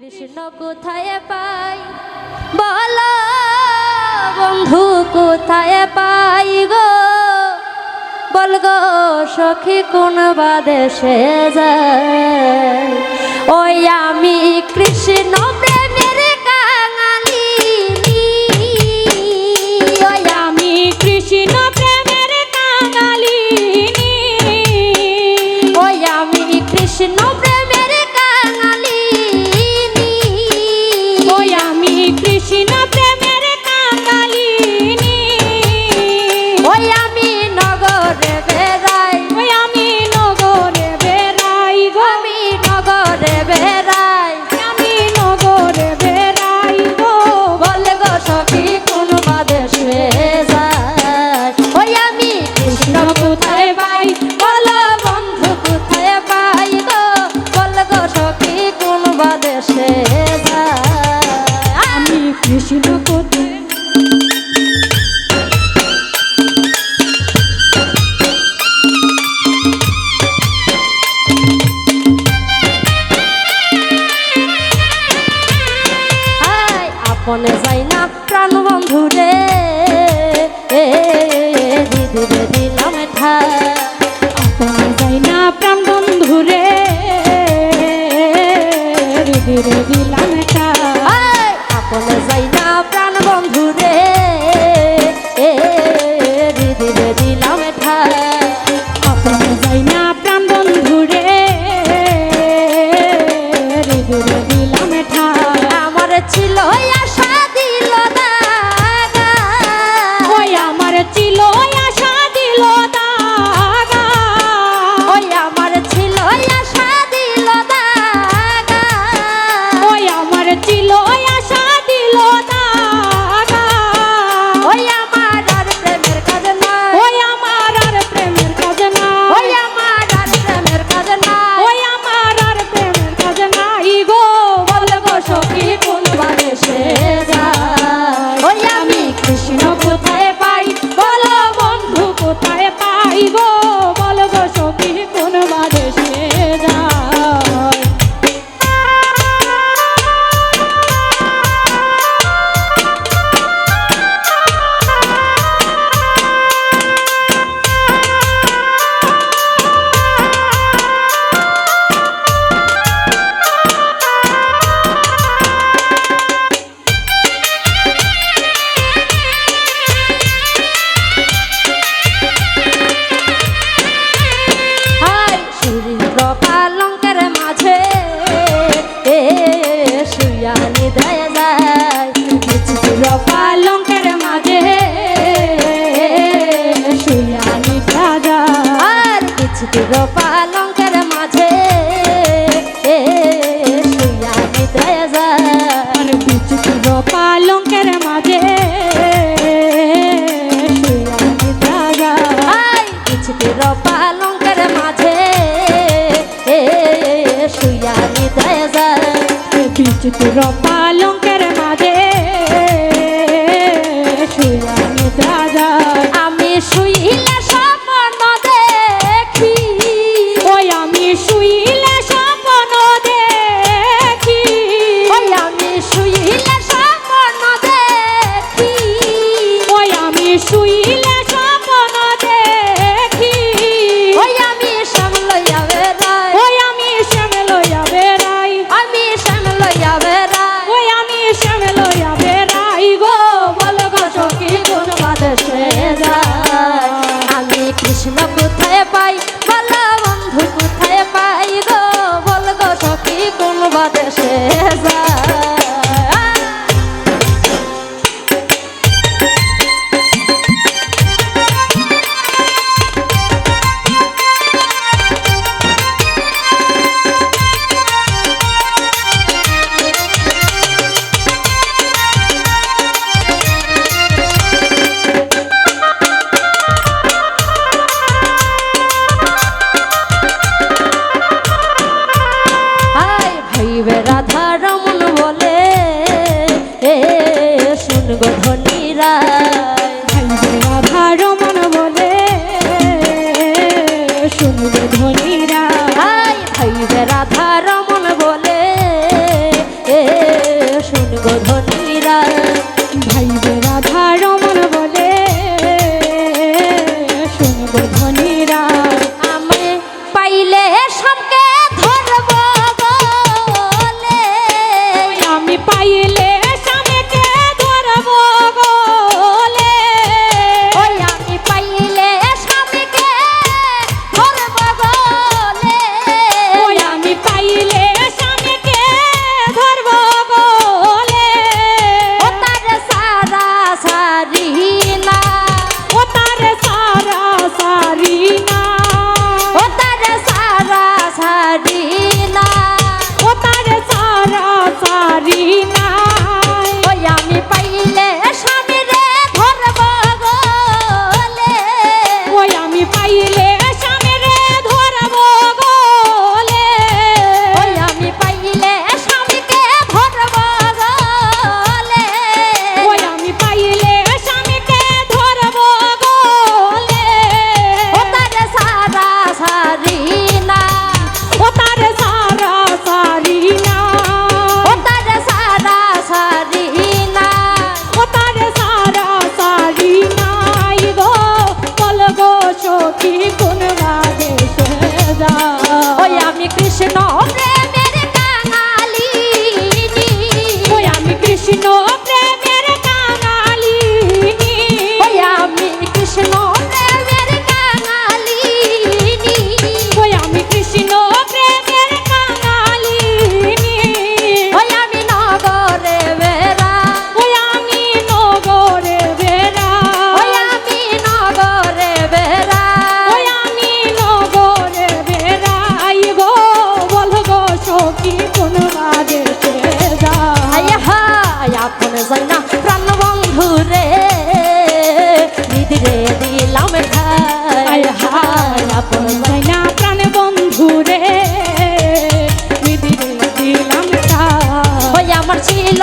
কৃষ্ণ কোথায় পাই বলো বন্ধু কোথায় পাই গো বল গো সখী কোন বাদেশে যায় ওই আমি কৃষ্ণ প্রেমের কাঙালি ওই আমি কৃষ্ণ প্রেমের কাঙালি ওই আমি কৃষ্ণ প্রেমের কাঙালি ওই আমি কৃষ্ণ প্রেমের কাঙালি ওই আমি নগরে বেড়াই ওই আমি নগরে বেড়াই গো আমি নগরে বেড়াই আমি নগরে বেড়াই গো বল গো সখী কোন বাদেশে যায় ওই আমি কৃষ্ণ কোথায় পাই বলো বন্ধু কোথায় পাই গো বল গো সখী কোন বাদেশে যায় আমি কৃষ্ণ কোথায় আপনে যাই না প্রাণ বন্ধু রে দিদি দিলাম ঠাই আপনে যাই না প্রাণ বন্ধু রে হৃদয়ে দিলাম এটা আপনে যাই না প্রাণ বন্ধু রে দিদি দিলাম ঠাই আপনে যাই না প্রাণ বন্ধু রে হৃদয়ে দিলাম এটা আমার ছিল আশা দিল দাগা ওই আমার ছিল আশা দিল দাগা ওই আমার ছিল আশা দিল দাগা ওই আমার ছিল আশা দিল দাগা ওই আমার আর প্রেমের কাজ নাই ওই আমার আর প্রেমের কাজ না ওই আমার আর প্রেমের কাজ নাই ওই আমার আর প্রেমের কাজ নাই গো বল গো সখী কোন বাদেশে যায় ওই আমি কৃষ্ণ কোথায় পাই বলো বন্ধু কোথায় পাই গো বল গো সখী কোন বাদেশে যায় হাই সুরিন্দ্র পালঙ্কের মাঝে শুইয়া নিদায় যায় চির পালঙ্কের মাঝে শুইয়া নিদ্রা যায় আর কিছু পালঙ্কের মাঝে শুইয়া নিদায় যায় আর বিচিত্র পালঙ্কের মাঝে শুইয়া নিদ্রা যায় হাই কিছু পালঙ্কের মাঝে শুইয়া নিদায় যায় বিচিত্র পালঙ্কের মাঝে শুইয়া নিদ্রা যায় আমি শুইলে স্বপ্ন দেখি ওই আমি শুইলে স্বপ্ন দেখি ওই আমি শুইলে স্বপ্ন দেখি ওই আমি শুইলে স্বপ্ন দেখি ওই আমি শ্যাম লইয়া বেড়াই ওই আমি শ্যাম লইয়া বেড়াই আমি শ্যাম লইয়া বেড়াই ওই আমি শ্যাম লইয়া বেড়াই গো বল গো সখী কোন বাদেশে যায় আমি কৃষ্ণ কোথায় পাই বল বন্ধু কোথায় পাই গো বল গো সখী কোন বাদেশে যায় হাই ভাইবে রাধা আমার ছিল